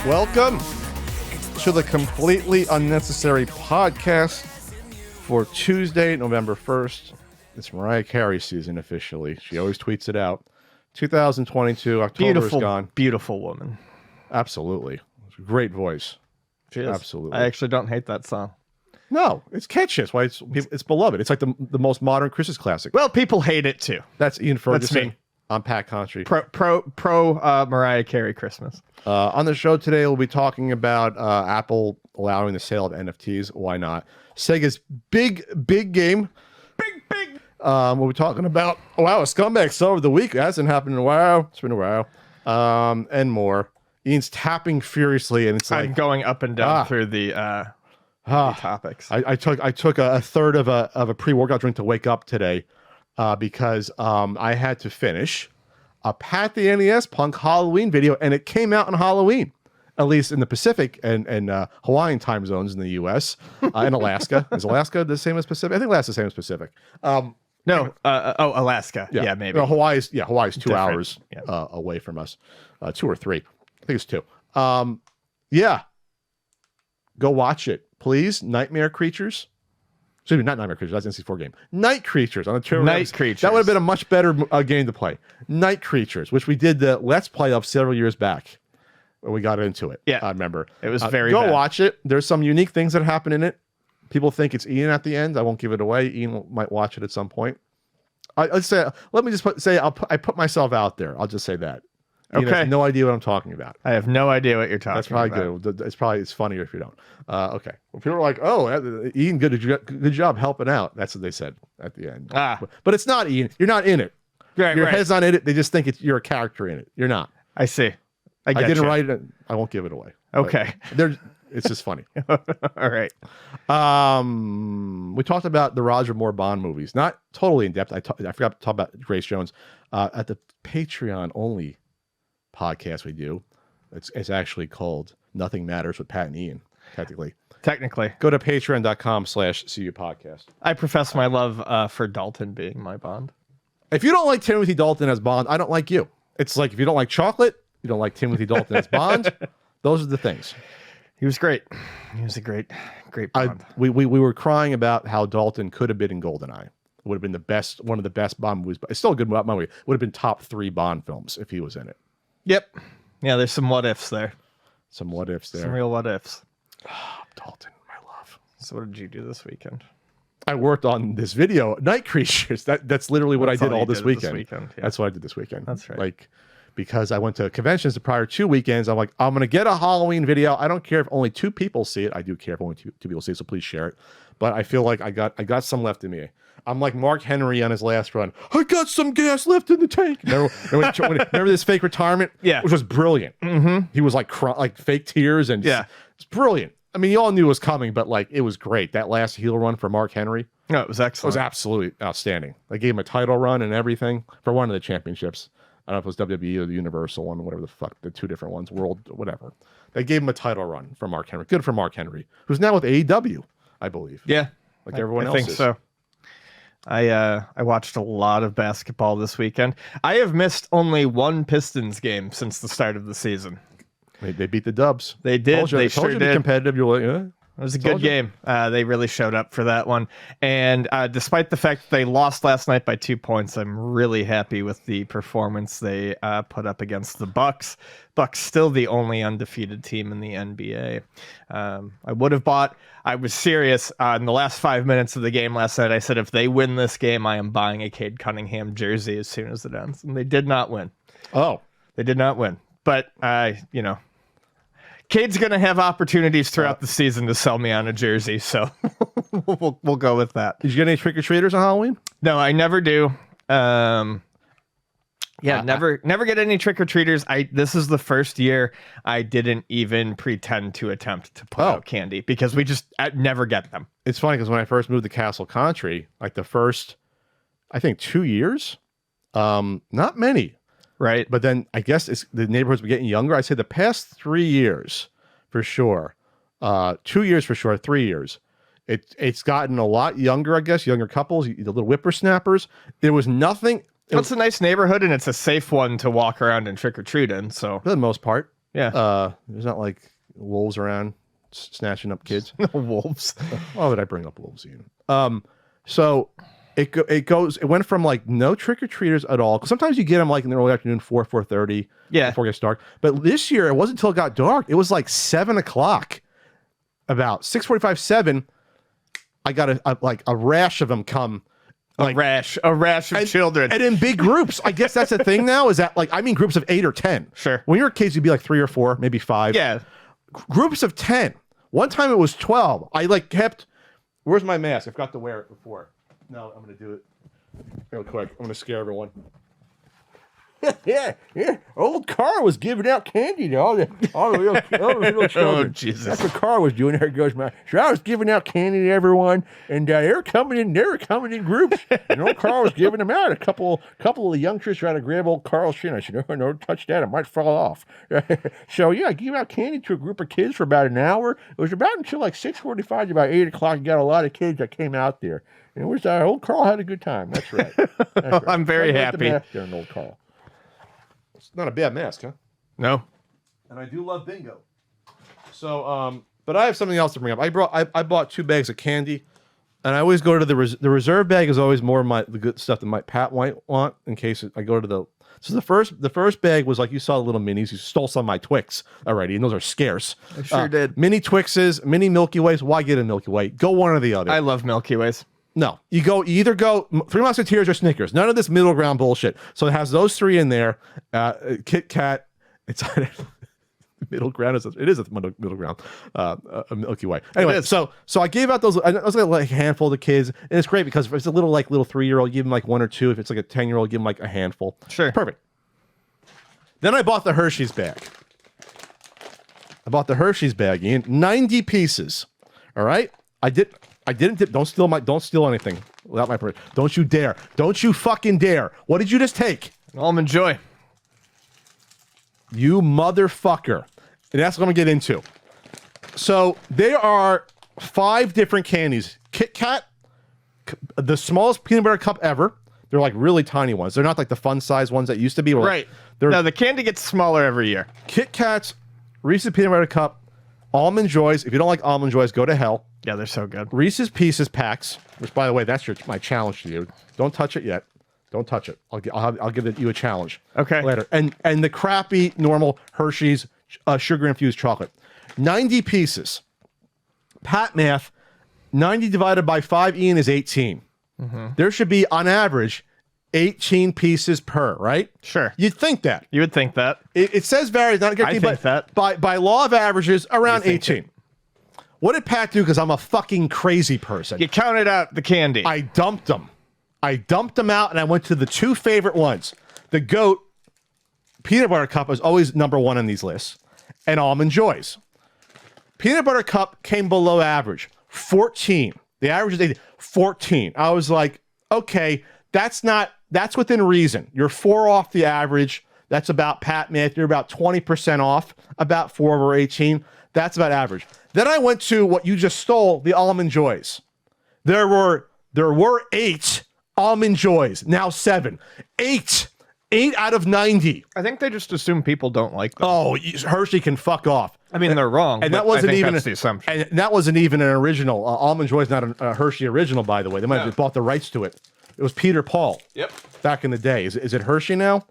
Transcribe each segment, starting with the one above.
Welcome to the Completely Unnecessary podcast for Tuesday, November 1st. It's Mariah Carey season officially. She always tweets it out. 2022, October is gone. Beautiful woman. Absolutely. Great voice. She is. Absolutely. I actually don't hate that song. No, it's catchy. That's why it's beloved. It's like the most modern Christmas classic. Well, people hate it too. That's Ian Ferguson. That's me. I'm Pat Contry. Pro Mariah Carey Christmas. On the show today, we'll be talking about Apple allowing the sale of NFTs. Why not? Sega's big game. Big. We'll be talking about, a scumbag sell of the week. It hasn't happened in a while. It's been a while. And more. Ian's tapping furiously, and it's like... I'm going up and down through the topics. I took a third of a pre-workout drink to wake up today because I had to finish a Pat the NES Punk Halloween video, and it came out on Halloween, at least in the Pacific and Hawaiian time zones in the U.S. And Alaska. Is Alaska the same as Pacific? I think Alaska's the same as Pacific. No, Alaska. Yeah, maybe. No, Hawaii's 2 Different. hours away from us. 2 or 3. I think it's 2. Go watch it, please. Nightmare Creatures. Excuse me, not Nightmare Creatures. That's an N64 game. Night Creatures on the Turbo. Night Creatures. That would have been a much better game to play. Night Creatures, which we did the Let's Play of several years back. When we got into it. Yeah. I remember. It was very Go bad. watch it. There's some unique things that happen in it. People think it's Ian at the end. I won't give it away. Ian might watch it at some point. Let me just I put myself out there. I'll just say that. Ian has no idea what I'm talking about. I have no idea what you're talking about. That's probably good. It's funnier if you don't. Okay. Well, people are like, "Oh, Ian, good job helping out." That's what they said at the end. But it's not Ian. You're not in it. Your head's not in it. They just think you're a character in it. You're not. I see. I didn't write it. I won't give it away. Okay. It's just funny. All right. We talked about the Roger Moore Bond movies. Not totally in depth. I forgot to talk about Grace Jones at the Patreon only podcast we do. It's actually called Nothing Matters with Pat and Ian. Technically. Go to patreon.com/CU podcast. I profess my love for Dalton being my Bond. If you don't like Timothy Dalton as Bond, I don't like you. It's like if you don't like chocolate, you don't like Timothy Dalton as Bond. Those are the things. He was great. He was a great Bond. We were crying about how Dalton could have been in GoldenEye. It would have been one of the best Bond movies, but it's still a good movie. It would have been top 3 Bond films if he was in it. Yep. Yeah, there's some what ifs there. Some what ifs there. Some real what ifs. Dalton, my love. So what did you do this weekend? I worked on this video, Night Creatures. That's literally what I did all this weekend. Yeah. That's what I did this weekend. That's right. Because I went to conventions the prior 2 weekends. I'm like, I'm going to get a Halloween video. I don't care if only 2 people see it. I do care if only two people see it, so please share it. But I feel like I got some left in me. I'm like Mark Henry on his last run. I got some gas left in the tank. Remember this fake retirement? Yeah. Which was brilliant. Mm-hmm. He was like fake tears and it's brilliant. I mean, you all knew it was coming, but it was great. That last heel run for Mark Henry. No, it was excellent. It was absolutely outstanding. They gave him a title run and everything for one of the championships. I don't know if it was WWE or the Universal one, whatever the fuck, the 2 different ones, World, whatever. They gave him a title run for Mark Henry. Good for Mark Henry, who's now with AEW, I believe. Yeah. Like everyone else I think so. I watched a lot of basketball this weekend. I have missed only 1 Pistons game since the start of the season. They beat the Dubs. They did. They told sure you to did. be competitive. You're like, yeah. It was a good game. They really showed up for that one. And despite the fact that they lost last night by 2 points, I'm really happy with the performance they put up against the Bucks. Bucks still the only undefeated team in the NBA. I was serious in the last 5 minutes of the game last night. I said, if they win this game, I am buying a Cade Cunningham jersey as soon as it ends. And they did not win. Oh. They did not win. But, Cade's going to have opportunities throughout the season to sell me on a jersey, so we'll go with that. Did you get any trick-or-treaters on Halloween? No, I never do. Never get any trick-or-treaters. This is the first year I didn't even pretend to attempt to put out candy because we just never get them. It's funny because when I first moved to Castle Country, the first, I think, 2 years, not many. Right. But then I guess the neighborhoods were getting younger. I say the past 3 years for sure. 2 years for sure. 3 years. It's gotten a lot younger, I guess. Younger couples, the little whippersnappers. There was nothing. It's a nice neighborhood and it's a safe one to walk around and trick or treat in. So for the most part. There's not like wolves around snatching up kids. No wolves. Why would I bring up wolves, Ian? So it went from like no trick-or-treaters at all. Because sometimes you get them like in the early afternoon, 4:30, before it gets dark. But this year, it wasn't until it got dark. It was like 7 o'clock. About 6:45, 7, I got a rash of them come. Like, a rash of children. And in big groups. I guess that's the thing now, is that like, I mean groups of 8 or 10. Sure. When you were kids, you'd be like 3 or 4, maybe 5. Yeah. Groups of 10. One time it was 12. I like kept, where's my mask? I forgot to wear it before. No, I'm going to do it real quick. I'm going to scare everyone. yeah. Old Carl was giving out candy to all the little children. Oh, Jesus. That's what Carl was doing. There goes my. So I was giving out candy to everyone, and they were coming in groups. And old Carl was giving them out. A couple of the youngsters trying to grab old Carl's chin. I said, no, touch that. It might fall off. So yeah, I gave out candy to a group of kids for about an hour. It was about until like 6:45 to about 8 o'clock. You got a lot of kids that came out there. And it was old Carl had a good time. That's right. That's right. I'm very happy. The mask there, old Carl. It's not a bad mask, huh? No. And I do love bingo. So, but I have something else to bring up. I bought 2 bags of candy, and I always go to the reserve bag is always more of the good stuff that Pat might want in case I go to the. So the first bag was like you saw the little minis. You stole some of my Twix already, and those are scarce. I sure did. Mini Twixes, mini Milky Ways. Why get a Milky Way? Go one or the other. I love Milky Ways. No, you either go Three Musketeers or Snickers. None of this middle ground bullshit. So it has those 3 in there. Kit Kat. It's middle ground. It is a middle ground. A Milky Way. Anyway, so I gave out those. I was like a handful to kids, and it's great because if it's a little 3-year-old, give them like 1 or 2. If it's like a 10-year-old, give them like a handful. Sure, perfect. Then I bought the Hershey's bag. Ian. 90 pieces. All right. I didn't tip. Don't steal anything without my permission. Don't you dare. Don't you fucking dare. What did you just take? Almond Joy. You motherfucker. And that's what I'm going to get into. So there are 5 different candies. Kit Kat, the smallest peanut butter cup ever. They're like really tiny ones. They're not like the fun size ones that used to be. Right. No, the candy gets smaller every year. Kit Kats, Reese's peanut butter cup, Almond Joys. If you don't like Almond Joys, go to hell. Yeah, they're so good. Reese's Pieces packs, which by the way, that's my challenge to you. Don't touch it yet. Don't touch it. I'll give you a challenge. Okay. Later. And the crappy normal Hershey's sugar infused chocolate. 90 pieces. Pat math. 90 divided by 5, Ian, is 18. Mm-hmm. There should be on average 18 pieces per, right? Sure. You'd think that. You would think that. It says varies, not guaranteed, I think but that. By law of averages, around 18. What did Pat do? Because I'm a fucking crazy person. You counted out the candy. I dumped them. Out, and I went to the 2 favorite ones. The GOAT peanut butter cup is always number 1 on these lists, and Almond Joys. Peanut butter cup came below average, 14. The average is 14. I was like, okay, that's within reason. You're 4 off the average. That's about Pat math. You're about 20% off, about 4 over 18. That's about average. Then I went to what you just stole, the Almond Joys. There were 8 Almond Joys, now 7. 8 out of 90. I think they just assume people don't like them. Oh, Hershey can fuck off. I mean, they're wrong. And that wasn't even that's the assumption. And that wasn't even an original. Almond Joy is not a Hershey original, by the way. They might have bought the rights to it. It was Peter Paul. Yep. Back in the day. Is it Hershey now?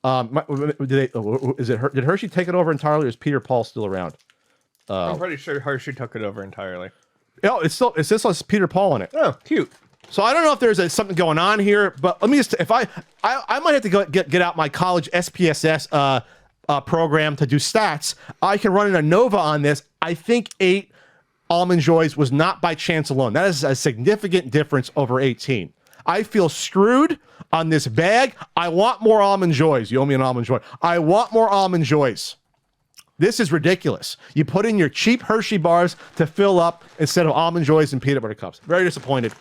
Did Hershey take it over entirely, or is Peter Paul still around? I'm pretty sure Hershey took it over entirely. Oh, it still says Peter Paul in it. Oh, cute. So I don't know if there's something going on here, but let me just, if I might have to get out my college SPSS program to do stats. I can run an ANOVA on this. I think 8 Almond Joys was not by chance alone. That is a significant difference over 18. I feel screwed on this bag. I want more Almond Joys. You owe me an Almond Joy. I want more Almond Joys. This is ridiculous. You put in your cheap Hershey bars to fill up instead of Almond Joys and peanut butter cups. Very disappointed.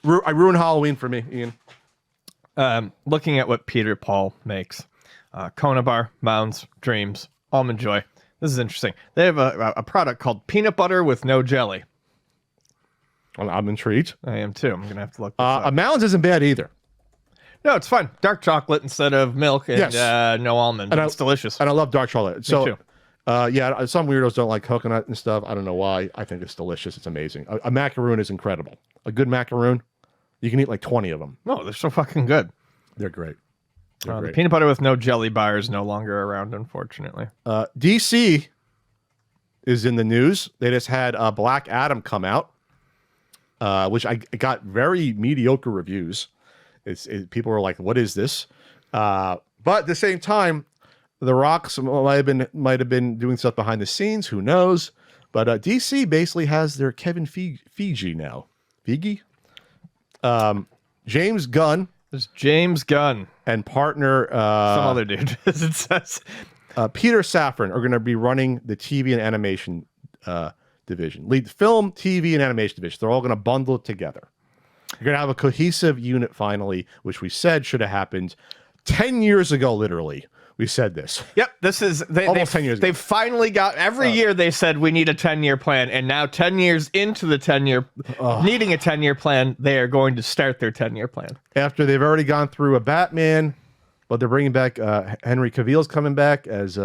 I ruined Halloween for me, Ian. Looking at what Peter Paul makes. Kona Bar, Mounds, Dreams, Almond Joy. This is interesting. They have a product called Peanut Butter with No Jelly. I'm intrigued. I am too. I'm going to have to look this up. A Mounds isn't bad either. No, it's fine. Dark chocolate instead of milk and Yes. No almond. And It's delicious. And I love dark chocolate. So, too. yeah, some weirdos don't like coconut and stuff. I don't know why. I think it's delicious. It's amazing. A macaroon is incredible. A good macaroon, you can eat like 20 of them. No, they're so fucking good. They're great. They're The great. peanut butter with no jelly bar is no longer around, unfortunately. DC is in the news. They just had Black Adam come out, which I got very mediocre reviews. People were like, "What is this?" But at the same time, The Rock might have been doing stuff behind the scenes. Who knows? But DC basically has their Kevin Feige now. Feige? James Gunn. There's James Gunn. And partner... Some other dude, as it says. Peter Safran are going to be running the TV and animation division. Lead film, TV, and animation division. They're all going to bundle it together. You're going to have a cohesive unit finally, which we said should have happened 10 years ago, literally. We said this. Yep, this is almost 10 years ago. They've finally got every year they said we need a 10-year plan, and now 10 years into the 10-year needing a 10-year plan, they are going to start their 10-year plan. After they've already gone through a Batman, but they're bringing back Henry Cavill's coming back as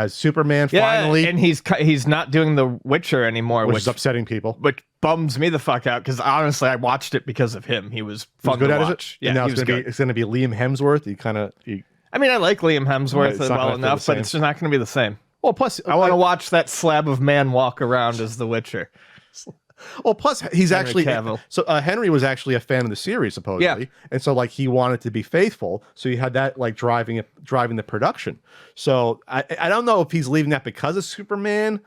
Superman finally. And he's not doing The Witcher anymore, which is upsetting people. Which bums me the fuck out because honestly, I watched it because of him. He was fun to watch. Yeah, now it's going to be Liam Hemsworth. I mean, I like Liam Hemsworth well enough, but it's just not going to be the same. Well, plus I want to watch that slab of man walk around as The Witcher. Well, plus he's Henry actually Cavill. So Henry was actually a fan of the series supposedly, and so like he wanted to be faithful, so you had that like driving the production. So I don't know if he's leaving that because of Superman,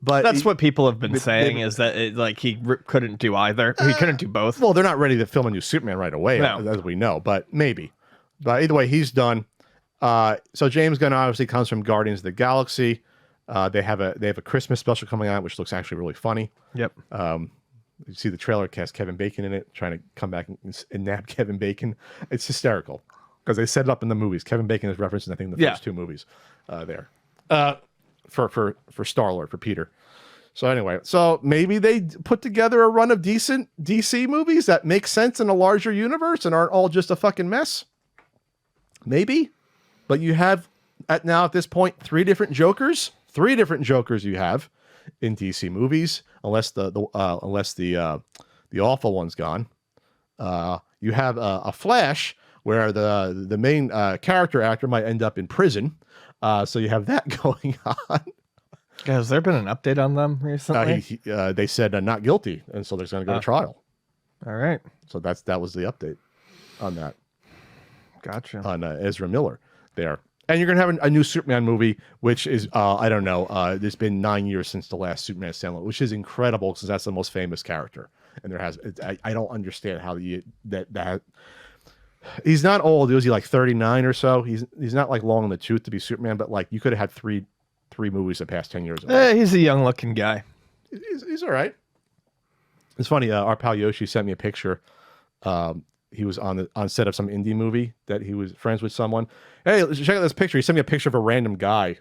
but that's what people have been saying is that he couldn't do either. He couldn't do both. Well, they're not ready to film a new Superman right away, No. as we know, but maybe. But either way, he's done. So James Gunn obviously comes from Guardians of the Galaxy. They have a Christmas special coming out, which looks actually really funny. Yep. You see the trailer cast Kevin Bacon in it, trying to come back and nab Kevin Bacon. It's hysterical because they set it up in the movies. Kevin Bacon is referenced in I think the first two movies there for Star-Lord, for Peter. So anyway, so maybe they put together a run of decent DC movies that make sense in a larger universe and aren't all just a fucking mess. Maybe, but you have at this point three different Jokers you have in DC movies, unless the awful one's gone. You have a Flash where the main character actor might end up in prison. So you have that going on. Has there been an update on them recently? They said not guilty, and so they're going to go to trial. All right. So that was the update on that. Gotcha. On Ezra Miller there. And you're going to have a new Superman movie, which is, I don't know, there's been 9 years since the last Superman standalone, which is incredible because that's the most famous character. And I don't understand how that he's not old. Was he like 39 or so? He's not like long in the tooth to be Superman, but like you could have had three movies the past 10 years. He's a young looking guy. He's all right. It's funny. Our pal Yoshi sent me a picture. He was on set of some indie movie that he was friends with someone. Hey, check out this picture. He sent me a picture of a random guy.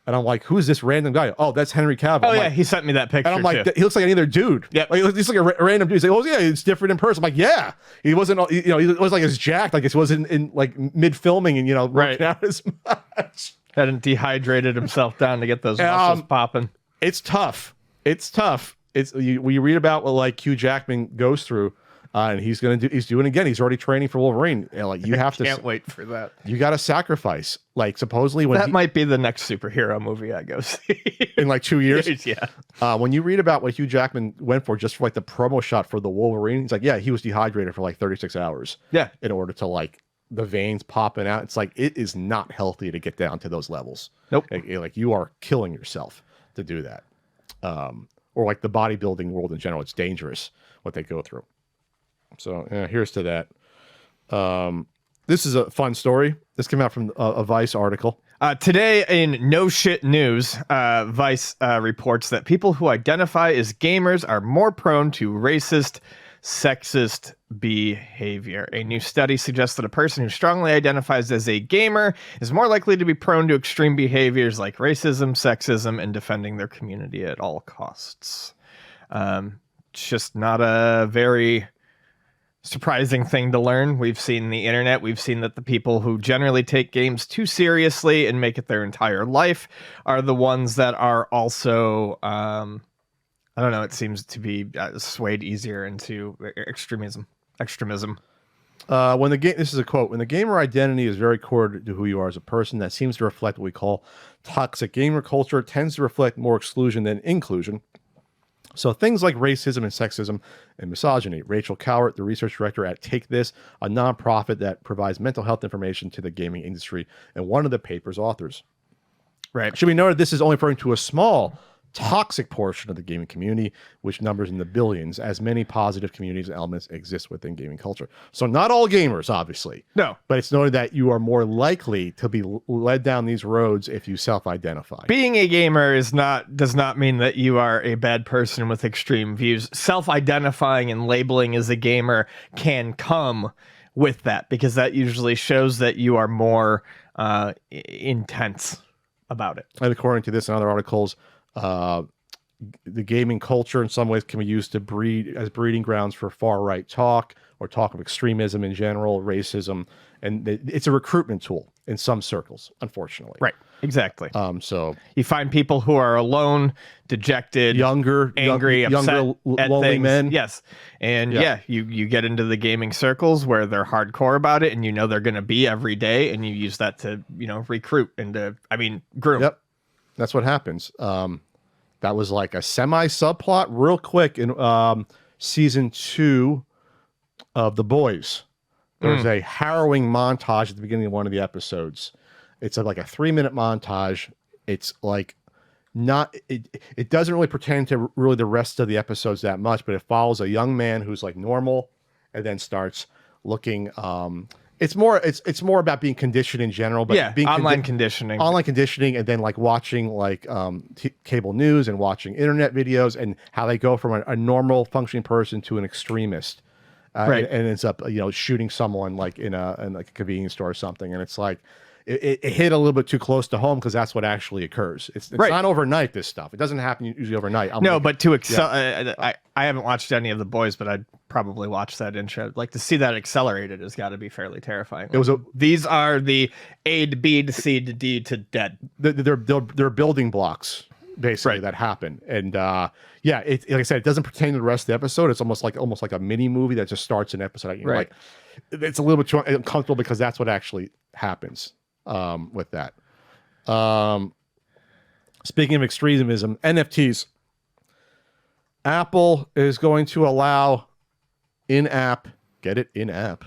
And I'm like, who's this random guy? Oh, that's Henry Cavill. Oh, yeah, he sent me that picture, and I'm like, too. He looks like any other dude. Yep. Like, he's like a random dude. He's like, oh, yeah, it's different in person. I'm like, yeah. He wasn't, he was like as jacked, like he wasn't in like mid-filming and, working out as much. Hadn't dehydrated himself down to get those muscles popping. It's tough. We read about what like Hugh Jackman goes through. And he's doing it again. He's already training for Wolverine. Like you have to. Can't wait for that. You got to sacrifice. Like supposedly when that might be the next superhero movie I go see in like 2 years. Yeah. When you read about what Hugh Jackman went for just for like the promo shot for the Wolverine, he's like, yeah, he was dehydrated for like 36 hours. Yeah. In order to like the veins popping out, it's like it is not healthy to get down to those levels. Nope. Like you are killing yourself to do that. Or like the bodybuilding world in general, it's dangerous what they go through. So here's to that. This is a fun story. This came out from a Vice article. Today in No Shit News, Vice reports that people who identify as gamers are more prone to racist, sexist behavior. A new study suggests that a person who strongly identifies as a gamer is more likely to be prone to extreme behaviors like racism, sexism, and defending their community at all costs. It's just not a very surprising thing to learn. We've seen the internet. We've seen that the people who generally take games too seriously and make it their entire life are the ones that are also, I don't know, it seems to be swayed easier into extremism. When the game, this is a quote, when the gamer identity is very core to who you are as a person, that seems to reflect what we call toxic gamer culture. It tends to reflect more exclusion than inclusion. So things like racism and sexism and misogyny. Rachel Cowart, the research director at Take This, a nonprofit that provides mental health information to the gaming industry, and one of the paper's authors. Right. It should be noted this is only referring to a small, toxic portion of the gaming community, which numbers in the billions, as many positive communities and elements exist within gaming culture. So not all gamers, obviously. No. But it's noted that you are more likely to be led down these roads if you self-identify. Being a gamer does not mean that you are a bad person with extreme views. Self-identifying and labeling as a gamer can come with that, because that usually shows that you are more intense about it. And according to this and other articles, the gaming culture in some ways can be used to breed as breeding grounds for far-right talk or talk of extremism in general, racism, and it's a recruitment tool in some circles, unfortunately. Right, exactly. So you find people who are alone, dejected, angry, upset at lonely things. men. Yes, and you get into the gaming circles where they're hardcore about it, and you know they're going to be every day, and you use that to recruit and to groom. Yep, that's what happens. That was like a semi-subplot real quick in season 2 of The Boys. There's a harrowing montage at the beginning of one of the episodes. It's like a 3-minute montage. It's like it doesn't really pertain to really the rest of the episodes that much, but it follows a young man who's like normal and then starts looking it's more about being conditioned in general, but being online conditioning, and then like watching like cable news and watching internet videos and how they go from a normal functioning person to an extremist, right? And ends up shooting someone like in like a convenience store or something, and it's like it hit a little bit too close to home because that's what actually occurs. It's not overnight. This stuff it doesn't happen usually overnight. But I haven't watched any of The Boys, but I'd probably watch that intro. Like to see that accelerated has got to be fairly terrifying. These are the A to B to C to D to dead. They're building blocks basically that happen, and like I said, it doesn't pertain to the rest of the episode. It's almost like a mini movie that just starts an episode. Like it's a little bit too uncomfortable because that's what actually happens with that. Speaking of extremism, NFTs. Apple is going to allow in-app NFTs,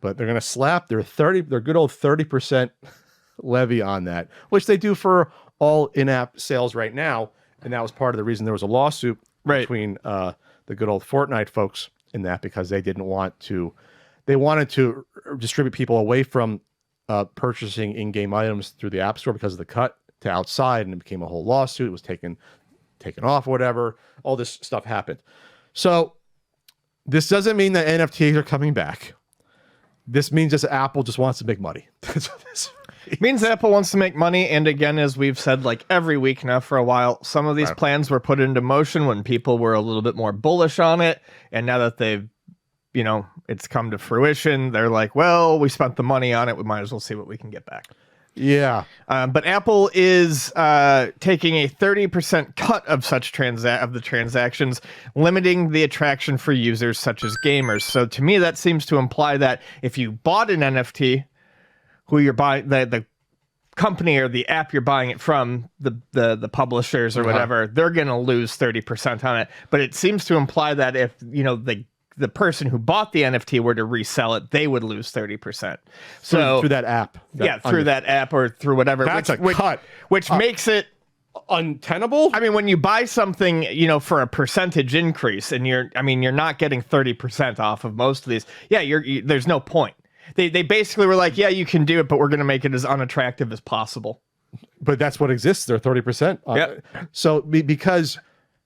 but they're going to slap their good old 30% levy on that, which they do for all in-app sales right now. And that was part of the reason there was a lawsuit between the good old Fortnite folks in that, because they wanted to distribute people away from purchasing in-game items through the App Store because of the cut to outside, and it became a whole lawsuit. It was taken off, whatever. All this stuff happened. So this doesn't mean that NFTs are coming back. This means that Apple just wants to make money. It means Apple wants to make money. And again, as we've said like every week now for a while, some of these plans were put into motion when people were a little bit more bullish on it. And now that they've, it's come to fruition, they're like, well, we spent the money on it. We might as well see what we can get back. Yeah. But Apple is taking a 30% cut of such the transactions, limiting the attraction for users such as gamers. So to me, that seems to imply that if you bought an NFT, who you're buying, the company or the app you're buying it from, the publishers or whatever, they're going to lose 30% on it. But it seems to imply that if, the person who bought the NFT were to resell it, they would lose 30%. So through that app. Through that app or through whatever. That's a cut. Which makes it untenable. I mean, when you buy something, for a percentage increase, and you're not getting 30% off of most of these. Yeah, there's no point. They basically were like, yeah, you can do it, but we're going to make it as unattractive as possible. But that's what exists. They're 30%. So because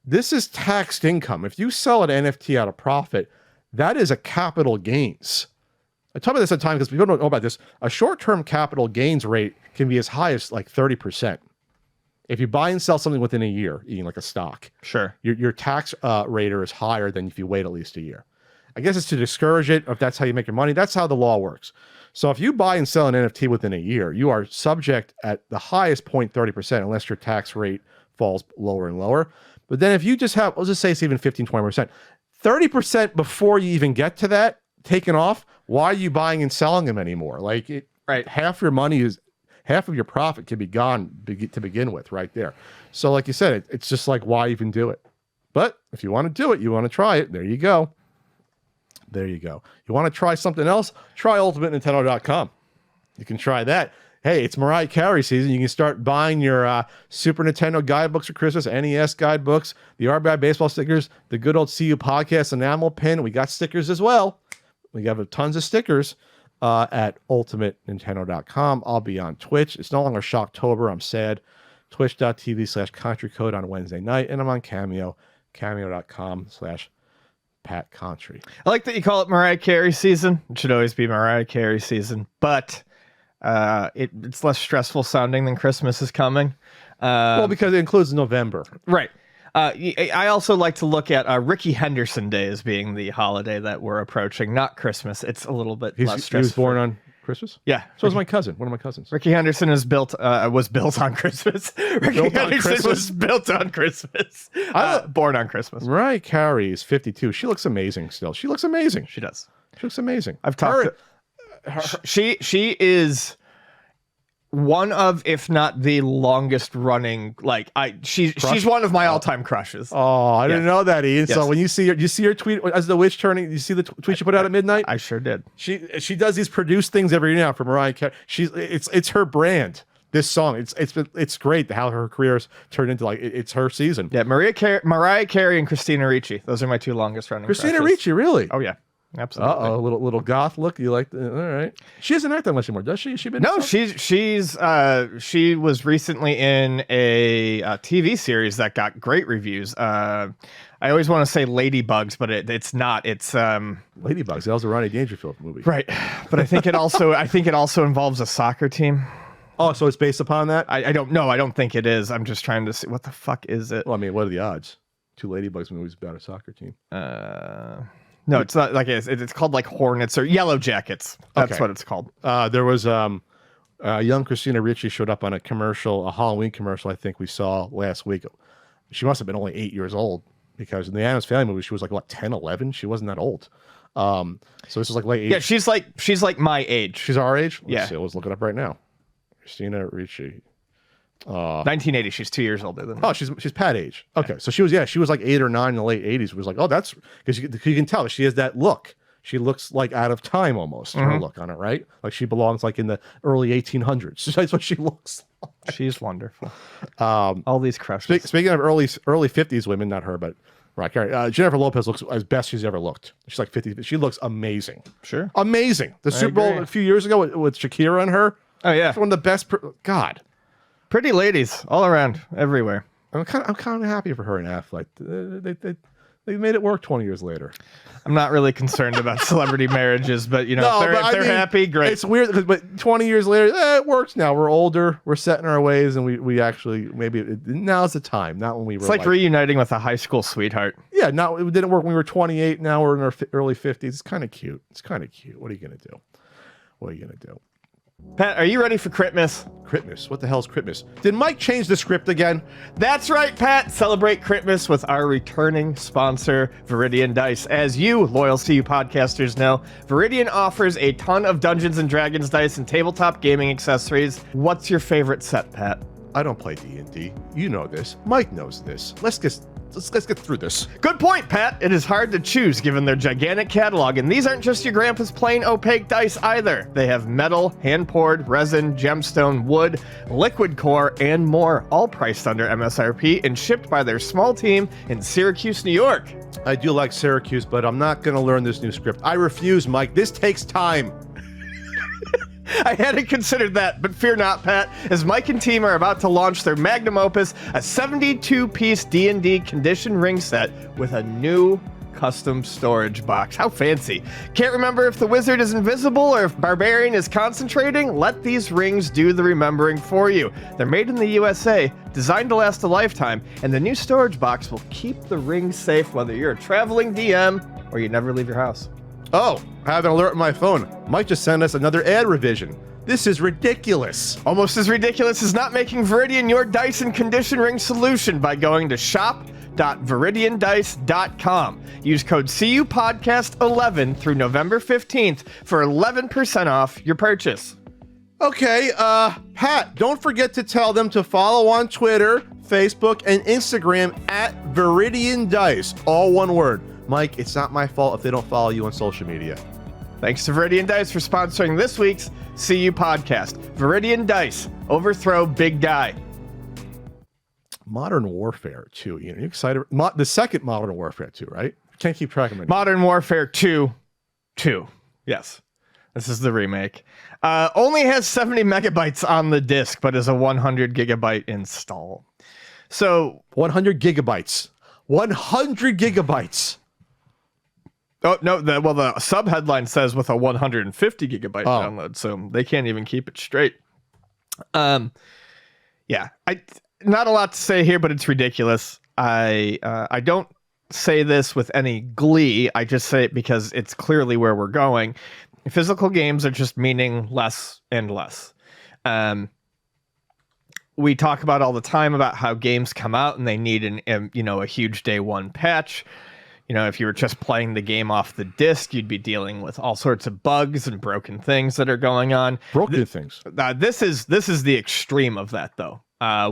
this is taxed income. If you sell an NFT at a profit, that is a capital gains. I talk about this at times because people don't know about this. A short-term capital gains rate can be as high as like 30%. If you buy and sell something within a year, eating like a stock, Sure. your tax rate is higher than if you wait at least a year. I guess it's to discourage it, or if that's how you make your money. That's how the law works. So if you buy and sell an NFT within a year, you are subject at the highest 0.30% unless your tax rate falls lower and lower. But then if you just have, let's just say it's even 15, 20%, 30% before you even get to that taken off, why are you buying and selling them anymore? Like Right. half your money is, half of your profit can be gone to begin with right there. So like you said, it's just like, why even do it? But if you want to do it, you want to try it, there you go. There you go. You want to try something else? Try ultimatenintendo.com. You can try that. Hey, it's Mariah Carey season. You can start buying your Super Nintendo guidebooks for Christmas, NES guidebooks, the RBI baseball stickers, the good old CU podcast enamel pin. We got stickers as well. We have tons of stickers at ultimatenintendo.com. I'll be on Twitch. It's no longer Shocktober. I'm sad. Twitch.tv/CountryCode on Wednesday night. And I'm on Cameo, cameo.com/Pat Contry. I like that you call it Mariah Carey season. It should always be Mariah Carey season, but it's less stressful sounding than Christmas is coming. Well, because it includes November. Right. I also like to look at Ricky Henderson Day as being the holiday that we're approaching, not Christmas. It's a little bit less stressful. He was born on Christmas? Yeah. So was my cousin, one of my cousins. Ricky Henderson was built on Christmas. Ricky Henderson was built on Christmas. Born on Christmas. Mariah Carey is 52. She looks amazing still. She looks amazing. She does. She looks amazing. I've talked she is one of, if not the longest running, she's one of my all-time crushes. Oh, I didn't know that, Ian. Yes. So when you see her tweet as the witch turning, you see the tweet she put out at midnight? I sure did. She does these produced things every year now for Mariah Carey. It's her brand. This song, it's great how her career's turned into it's her season. Yeah, Mariah Carey and Christina Ricci. Those are my two longest running. Christina crushes. Ricci, really? Oh yeah. Absolutely. Uh-oh, little goth look. You like all right. She doesn't act that much anymore, does she? Has she been? No, she was recently in a TV series that got great reviews. I always want to say Ladybugs, but it's not. It's Ladybugs. That was a Rodney Dangerfield movie. Right. But I think it also involves a soccer team. Oh, so it's based upon that? I don't know. I don't think it is. I'm just trying to see what the fuck is it. Well, I mean, what are the odds? Two Ladybugs movies about a soccer team. No, it's not like it's called like Hornets or Yellow Jackets. That's what it's called. There was young Christina Ricci showed up on a Halloween commercial I think we saw last week. She must have been only 8 years old because in the Addams Family movie she was like, what, 10, 11? She wasn't that old. So this is like late 80s. Yeah, she's like my age. She's our age? Let's see. Yeah. Let's look it up right now. Christina Ricci. 1980. She's 2 years older than me. Oh, she's Pat age. Okay, so she was like 8 or 9 in the late 80s. It was like, oh, that's because you can tell she has that look. She looks like out of time almost. Her look on it, right? Like she belongs like in the early 1800s. That's what she looks like. She's wonderful. All these crushes. Speaking of early 50s women, not her, but Mariah Carey. Jennifer Lopez looks as best she's ever looked. She's like 50. She looks amazing. Sure. Amazing. The Super Bowl a few years ago with Shakira and her. Oh yeah. It's one of the best. God. Pretty ladies all around, everywhere. I'm kind of happy for her and Affleck. They made it work 20 years later. I'm not really concerned about celebrity marriages, but if they're happy, great. It's weird, but 20 years later, it works now. We're older, we're set in our ways, and we actually now's the time. Not when we were. It's like reuniting with a high school sweetheart. Yeah, no, it didn't work when we were 28. Now we're in our early 50s. It's kind of cute. What are you gonna do? Pat, are you ready for Critmas? Critmas? What the hell's Critmas? Did Mike change the script again? That's right, Pat. Celebrate Critmas with our returning sponsor, Viridian Dice. As you, loyals to you podcasters know, Viridian offers a ton of Dungeons & Dragons dice and tabletop gaming accessories. What's your favorite set, Pat? I don't play D&D. You know this. Mike knows this. Let's get through this. Good point, Pat. It is hard to choose given their gigantic catalog, and these aren't just your grandpa's plain opaque dice either. They have metal, hand-poured, resin, gemstone, wood, liquid core, and more, all priced under MSRP and shipped by their small team in Syracuse, New York. I do like Syracuse, but I'm not going to learn this new script. I refuse, Mike. This takes time. I hadn't considered that, but fear not, Pat, as Mike and team are about to launch their magnum opus, a 72-piece D&D condition ring set with a new custom storage box. How fancy. Can't remember if the wizard is invisible or if barbarian is concentrating? Let these rings do the remembering for you. They're made in the USA, designed to last a lifetime, and the new storage box will keep the rings safe whether you're a traveling DM or you never leave your house. Oh, I have an alert on my phone. Might just send us another ad revision. This is ridiculous. Almost as ridiculous as not making Viridian your dice and condition ring solution by going to shop.viridiandice.com. Use code CUPodcast11 through November 15th for 11% off your purchase. Okay, Pat, don't forget to tell them to follow on Twitter, Facebook, and Instagram at Viridian Dice. All one word. Mike, it's not my fault if they don't follow you on social media. Thanks to Viridian Dice for sponsoring this week's CU podcast. Viridian Dice, overthrow big guy. Modern Warfare 2. You excited? The second Modern Warfare 2, right? I can't keep track of it. Modern Warfare 2. Yes. This is the remake. Only has 70 megabytes on the disc, but is a 100 gigabyte install. So 100 gigabytes. 100 gigabytes. Oh, no, the sub-headline says with a 150 gigabyte download, so they can't even keep it straight. Yeah, not a lot to say here, but it's ridiculous. I don't say this with any glee. I just say it because it's clearly where we're going. Physical games are just meaning less and less. We talk about all the time about how games come out and they need a huge day one patch. You know, if you were just playing the game off the disc, you'd be dealing with all sorts of bugs and broken things that are going on. Broken things. This is the extreme of that, though,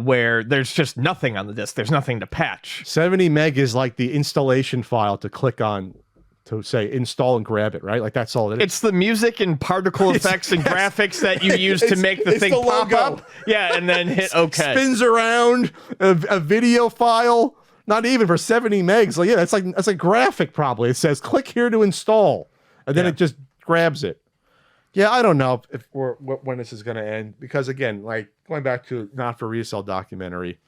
where there's just nothing on the disc. There's nothing to patch. 70 meg is like the installation file to click on to say install and grab it, right? Like that's all it is. It's the music and particle effects and graphics that you use to make the thing pop up. Yeah, and then hit OK. Spins around a video file. Not even for 70 megs. Like, yeah, that's like graphic probably. It says click here to install, and then it just grabs it. Yeah, I don't know if when this is going to end, because again, like going back to Not For Resale documentary,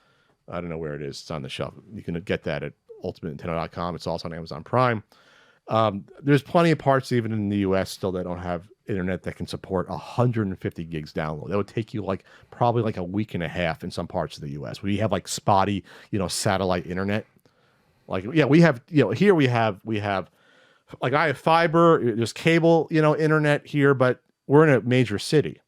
I don't know where it is. It's on the shelf. You can get that at ultimatenintendo.com. It's also on Amazon Prime. There's plenty of parts even in the US still that don't have internet that can support 150 gigs download. That would take you probably a week and a half in some parts of the US where you have spotty, satellite internet. We have, here we have I have fiber, there's cable, internet here, but we're in a major city.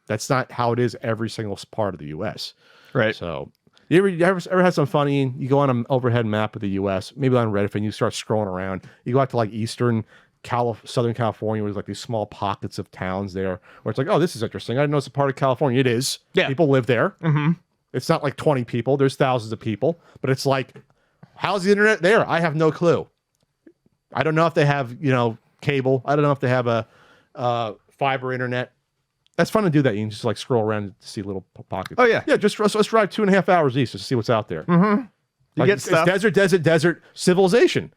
That's not how it is every single part of the US. Right. So you ever had some funny, you go on an overhead map of the US, maybe on Reddit, and you start scrolling around, you go out to Southern California, where there's these small pockets of towns there where it's oh, this is interesting. I didn't know it's a part of California. It is. Yeah. People live there. Mm-hmm. It's not 20 people. There's thousands of people, but it's how's the internet there? I have no clue. I don't know if they have, cable. I don't know if they have a fiber internet. That's fun to do that. You can just scroll around to see little pockets. Oh yeah. Yeah. Let's drive 2.5 hours east to see what's out there. Mm-hmm. You get stuff. It's desert civilization.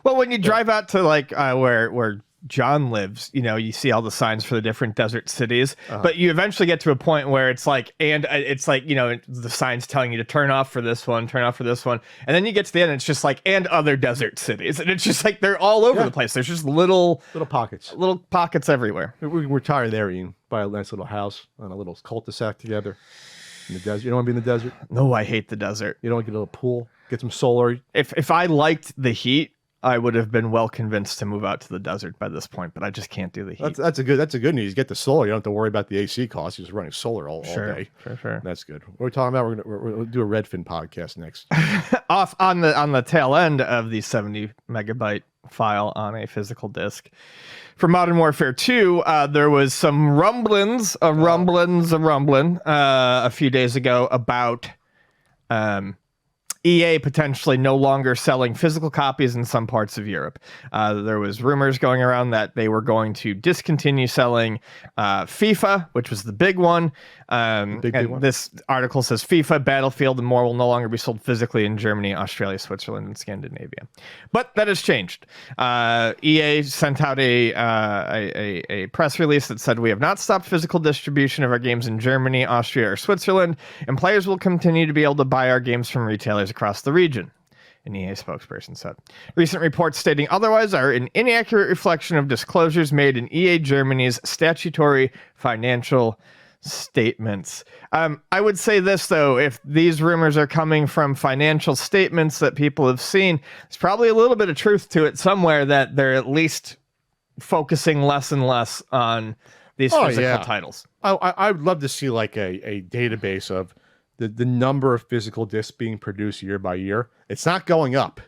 Well, when you drive out to where John lives, you see all the signs for the different desert cities, but you eventually get to a point where it's the signs telling you to turn off for this one, turn off for this one. And then you get to the end, and it's just and other desert cities. And it's just they're all over the place. There's just little pockets everywhere. We're tired there, Ian. Buy a nice little house on a little cul-de-sac together in the desert. You don't want to be in the desert? No, I hate the desert. You don't want to get a little pool, get some solar. If I liked the heat, I would have been well convinced to move out to the desert by this point, but I just can't do the heat. That's a good news. You get the solar. You don't have to worry about the AC costs. You're just running solar all day. Sure. That's good. What are we talking about? We'll do a Redfin podcast next. Off on the tail end of the 70 megabyte file on a physical disc. For Modern Warfare 2, there was some rumblings a few days ago about EA potentially no longer selling physical copies in some parts of Europe. There was rumors going around that they were going to discontinue selling FIFA, which was the big one. Big one. This article says FIFA, Battlefield, and more will no longer be sold physically in Germany, Australia, Switzerland, and Scandinavia. But that has changed. EA sent out a press release that said, "We have not stopped physical distribution of our games in Germany, Austria, or Switzerland, and players will continue to be able to buy our games from retailers across the region." an EA spokesperson said. Recent reports stating otherwise are an inaccurate reflection of disclosures made in EA Germany's statutory financial statements. I would say this, though, if these rumors are coming from financial statements that people have seen, there's probably a little bit of truth to it somewhere, that they're at least focusing less and less on these physical titles. I would love to see like a database of the number of physical discs being produced year by year. It's not going up.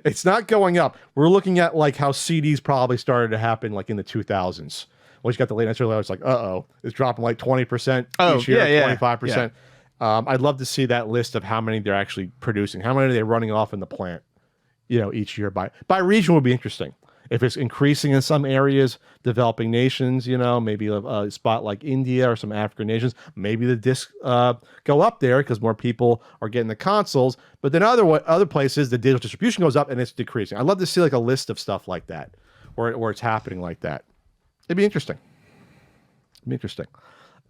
It's not going up. We're looking at like how CDs probably started to happen like in the 2000s. Once you got the late night early, it's like, it's dropping like 20% each year, 25%. Yeah. I'd love to see that list of how many they're actually producing. How many are they running off in the plant, each year by region would be interesting. If it's increasing in some areas, developing nations, maybe a spot like India or some African nations, maybe the discs go up there because more people are getting the consoles. But then other places, the digital distribution goes up and it's decreasing. I'd love to see like a list of stuff like that, where it's happening like that. It'd be interesting. Let's talk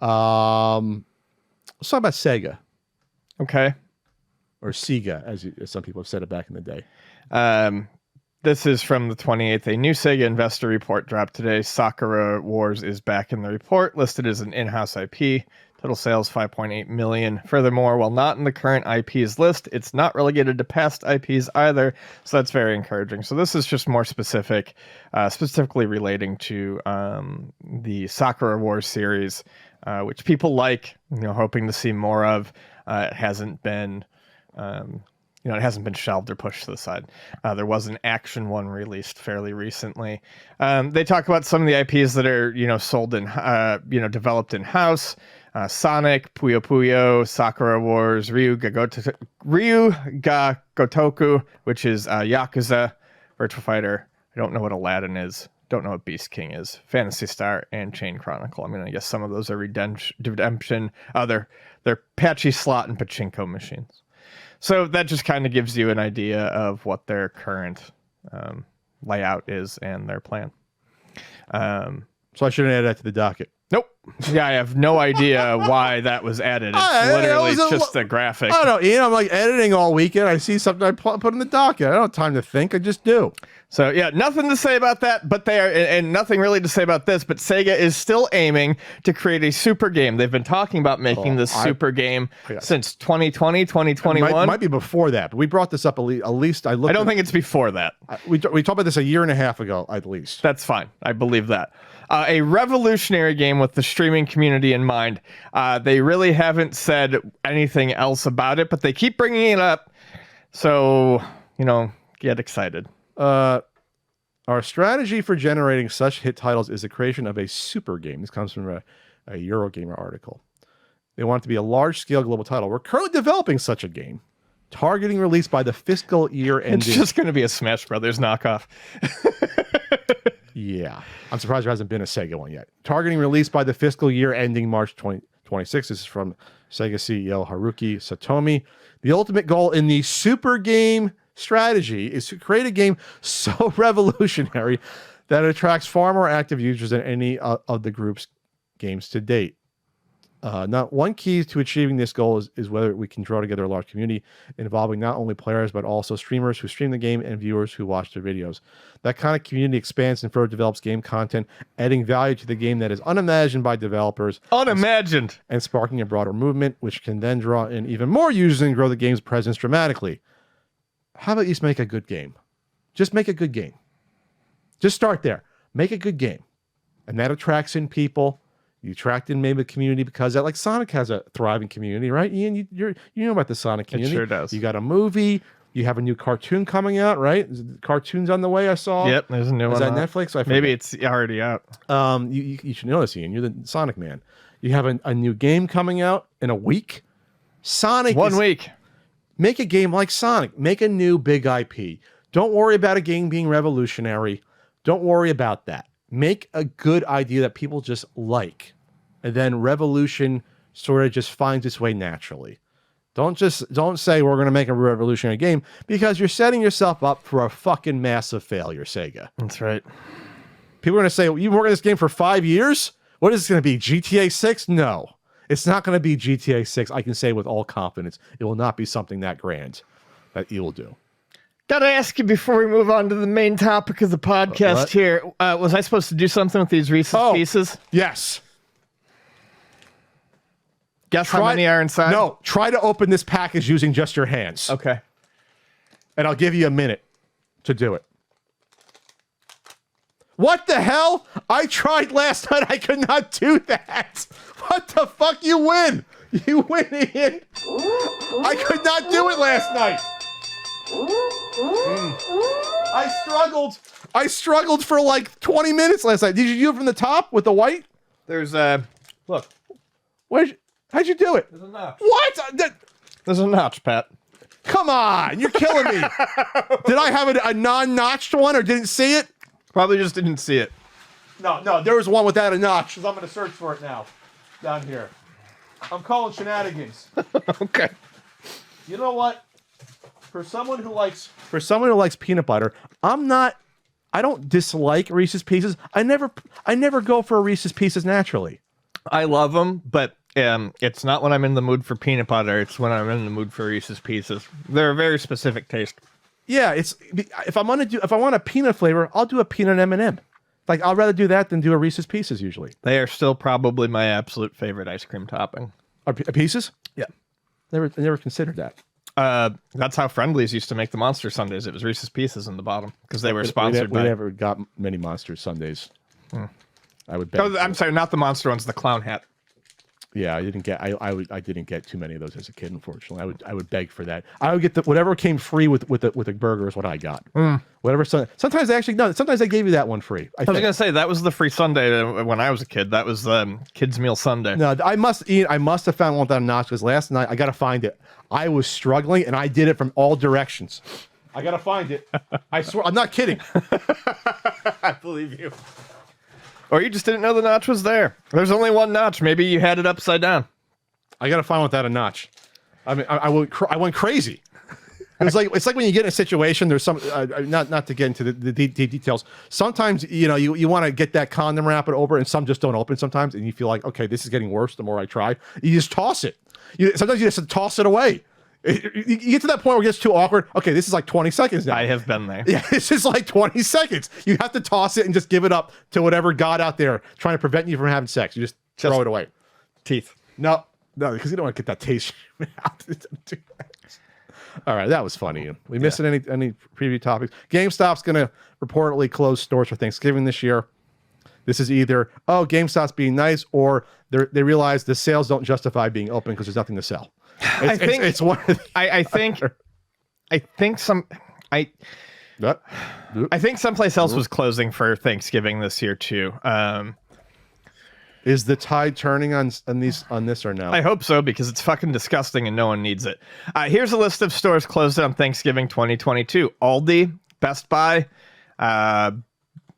about Sega. Okay. Or Sega, as some people have said it back in the day. This is from the 28th. A new Sega investor report dropped today. Sakura Wars is back in the report, listed as an in-house IP. Total sales, 5.8 million. Furthermore, while not in the current IPs list, it's not relegated to past IPs either, so that's very encouraging. So this is just more specific, specifically relating to the Sakura Wars series, which people like, hoping to see more of. It hasn't been... it hasn't been shelved or pushed to the side. There was an action one released fairly recently. They talk about some of the IPs that are, sold in, developed in-house. Sonic, Puyo Puyo, Sakura Wars, Ryu Ga Gotoku, which is Yakuza, Virtua Fighter. I don't know what Aladdin is. Don't know what Beast King is. Phantasy Star and Chain Chronicle. I guess some of those are redemption. They're patchy slot and pachinko machines. So that just kind of gives you an idea of what their current layout is and their plan. So I shouldn't add that to the docket. Nope. Yeah, I have no idea why that was added. It's literally just a graphic. I don't know, Ian. I'm like editing all weekend. I see something I put in the docket. I don't have time to think. I just do. So yeah, nothing to say about that, but they are, and nothing really to say about this, but Sega is still aiming to create a super game. They've been talking about making this super game since 2020, 2021. It might be before that, but we brought this up at least. I don't think it's before that. We talked about this a year and a half ago, at least. That's fine. I believe that. A revolutionary game with the streaming community in mind. They really haven't said anything else about it, but they keep bringing it up. So, get excited. Our strategy for generating such hit titles is the creation of a super game. This comes from a Eurogamer article. They want it to be a large-scale global title. We're currently developing such a game, targeting release by the fiscal year ending. It's just going to be a Smash Brothers knockoff. Yeah. I'm surprised there hasn't been a Sega one yet. Targeting release by the fiscal year ending March 2026. This is from Sega CEO Haruki Satomi. The ultimate goal in the super game strategy is to create a game so revolutionary that it attracts far more active users than any of the group's games to date. Not one key to achieving this goal is whether we can draw together a large community involving not only players but also streamers who stream the game and viewers who watch their videos. That kind of community expands and further develops game content, adding value to the game that is unimagined by developers. Unimagined! And sparking a broader movement, which can then draw in even more users and grow the game's presence dramatically. How about you just make a good game? Just make a good game. Just start there. Make a good game. And that attracts in people. You attract in maybe a community because that, like Sonic has a thriving community, right? Ian, you know about the Sonic community. It sure does. You got a movie. You have a new cartoon coming out, right? Cartoon's on the way, I saw. Yep, there's a new one. Is that Netflix? Maybe it's already out. You should know this, Ian. You're the Sonic man. You have a new game coming out in a week. Sonic. 1 week. Make a game like Sonic. Make a new big IP. Don't worry about a game being revolutionary. Don't worry about that. Make a good idea that people just like. And then revolution sort of just finds its way naturally. Don't say we're going to make a revolutionary game because you're setting yourself up for a fucking massive failure, Sega. That's right. People are going to say, you've been working on this game for 5 years? What is this going to be, GTA 6? No. It's not going to be GTA 6. I can say with all confidence, it will not be something that grand that you will do. Gotta ask you before we move on to the main topic of the podcast what? here. Was I supposed to do something with these Reese's Pieces? Yes. Guess how many are inside? No, try to open this package using just your hands. Okay. And I'll give you a minute to do it. What the hell? I tried last night. I could not do that. What the fuck? You win. You win, Ian. I could not do it last night. I struggled for like 20 minutes last night. Did you do it from the top with the white? There's look. How'd you do it? There's a notch. What? There's a notch, Pat. Come on, you're killing me. Did I have a non-notched one or didn't see it? Probably just didn't see it. No, there was one without a notch. So I'm going to search for it now. Down here. I'm calling shenanigans. Okay. You know what? For someone who likes peanut butter, I don't dislike Reese's Pieces. I never go for a Reese's Pieces naturally. I love them, but it's not when I'm in the mood for peanut butter. It's when I'm in the mood for Reese's Pieces. They're a very specific taste. Yeah, if I want a peanut flavor, I'll do a peanut M&M. Like I'd rather do that than do a Reese's Pieces usually. They are still probably my absolute favorite ice cream topping. Are Pieces? Yeah. Never considered that. That's how Friendly's used to make the Monster Sundays. It was Reese's Pieces in the bottom because they were sponsored by. We never got many Monster Sundays. I would bet. Oh, I'm sorry, not the Monster ones, the clown hat. Yeah, I didn't get too many of those as a kid. Unfortunately, I would beg for that. I would get whatever came free with a burger is what I got. Whatever. Sometimes sometimes they gave you that one free. I was gonna say that was the free Sunday when I was a kid. That was kids meal Sunday. No, I must have found one without a notch because last night I gotta find it. I was struggling and I did it from all directions. I gotta find it. I swear, I'm not kidding. I believe you. Or you just didn't know the notch was there. There's only one notch. Maybe you had it upside down. I gotta find one without a notch. I mean, I went crazy. It's like when you get in a situation. There's some not to get into the details. Sometimes you want to get that condom wrapper over, and some just don't open. Sometimes, and you feel like, okay, this is getting worse the more I try. You just toss it. Sometimes you just toss it away. You get to that point where it gets too awkward. Okay, this is like 20 seconds now. I have been there. Yeah, it's just like 20 seconds. You have to toss it and just give it up to whatever God out there trying to prevent you from having sex. You just throw it away. Teeth. No, because you don't want to get that taste in your mouth. All right, that was funny. We missing any preview topics? GameStop's going to reportedly close stores for Thanksgiving this year. This is either, GameStop's being nice, or they realize the sales don't justify being open because there's nothing to sell. I think someplace else was closing for Thanksgiving this year too. Is the tide turning on this or no? I hope so, because it's fucking disgusting and no one needs it. Here's a list of stores closed on Thanksgiving 2022: Aldi, Best Buy, At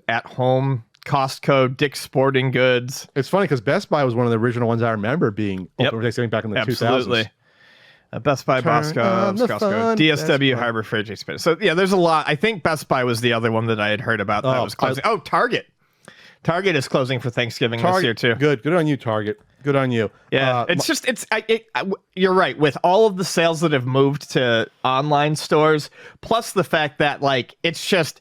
Home, Costco, Dick's Sporting Goods. It's funny because Best Buy was one of the original ones I remember being open for Thanksgiving back in the 2000s. Best Buy, Costco, DSW, Harbor Freight Express. So yeah, there's a lot. I think Best Buy was the other one that I had heard about that was closing. Target. Target is closing for Thanksgiving this year too. Good on you, Target. Good on you. Yeah, you're right. With all of the sales that have moved to online stores, plus the fact that it's just,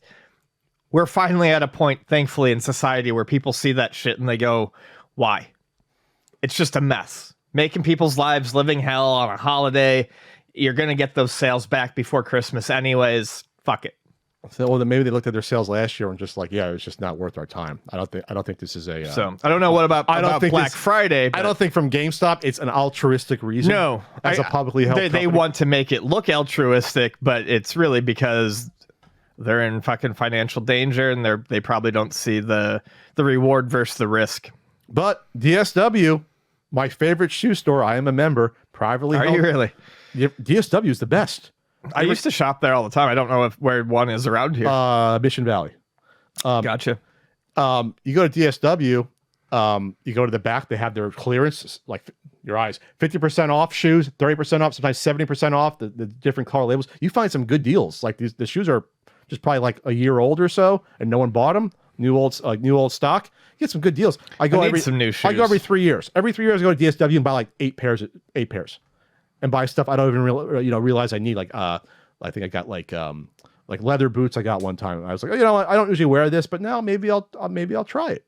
we're finally at a point, thankfully, in society where people see that shit and they go, why? It's just a mess. Making people's lives living hell on a holiday. You're going to get those sales back before Christmas anyways. Fuck it. So, then maybe they looked at their sales last year and just it was just not worth our time. I don't think this is a. So I don't know what about Black Friday. I don't think from GameStop it's an altruistic reason. No, as a publicly held company. They want to make it look altruistic, but it's really because they're in fucking financial danger and they probably don't see the reward versus the risk. But DSW, my favorite shoe store, I am a member, privately held. Are you really? DSW is the best. I used to shop there all the time. I don't know where one is around here. Mission Valley. Gotcha. You go to DSW, you go to the back, they have their clearance, like your eyes, 50% off shoes, 30% off, sometimes 70% off, the different color labels. You find some good deals. Like the shoes are just probably like a year old or so, and no one bought them. New old stock. You get some good deals. I need some new shoes. I go every 3 years. Every 3 years I go to DSW and buy like 8 pairs. And buy stuff I don't even realize I need. I think I got Like leather boots I got one time. I was like, oh, you know what? I don't usually wear this, but now maybe I'll try it.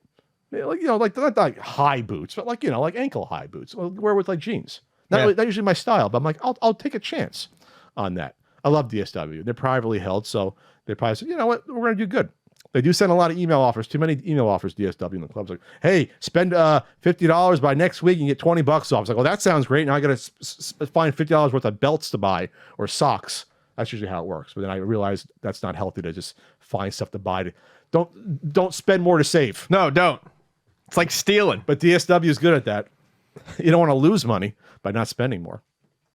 Like, you know, like not like high boots, but like, you know, like ankle high boots. I'll wear with like jeans. Not usually my style, but I'm like, I'll take a chance on that. I love DSW. They're privately held, so they probably said, you know what, we're gonna do good. They do send a lot of email offers. Too many email offers. DSW in the club's like, hey, spend $50 by next week and get $20 off. I was like, well, that sounds great. Now I got to find $50 worth of belts to buy or socks. That's usually how it works. But then I realized that's not healthy to just find stuff to buy. Don't spend more to save. No, don't. It's like stealing. But DSW is good at that. You don't want to lose money by not spending more.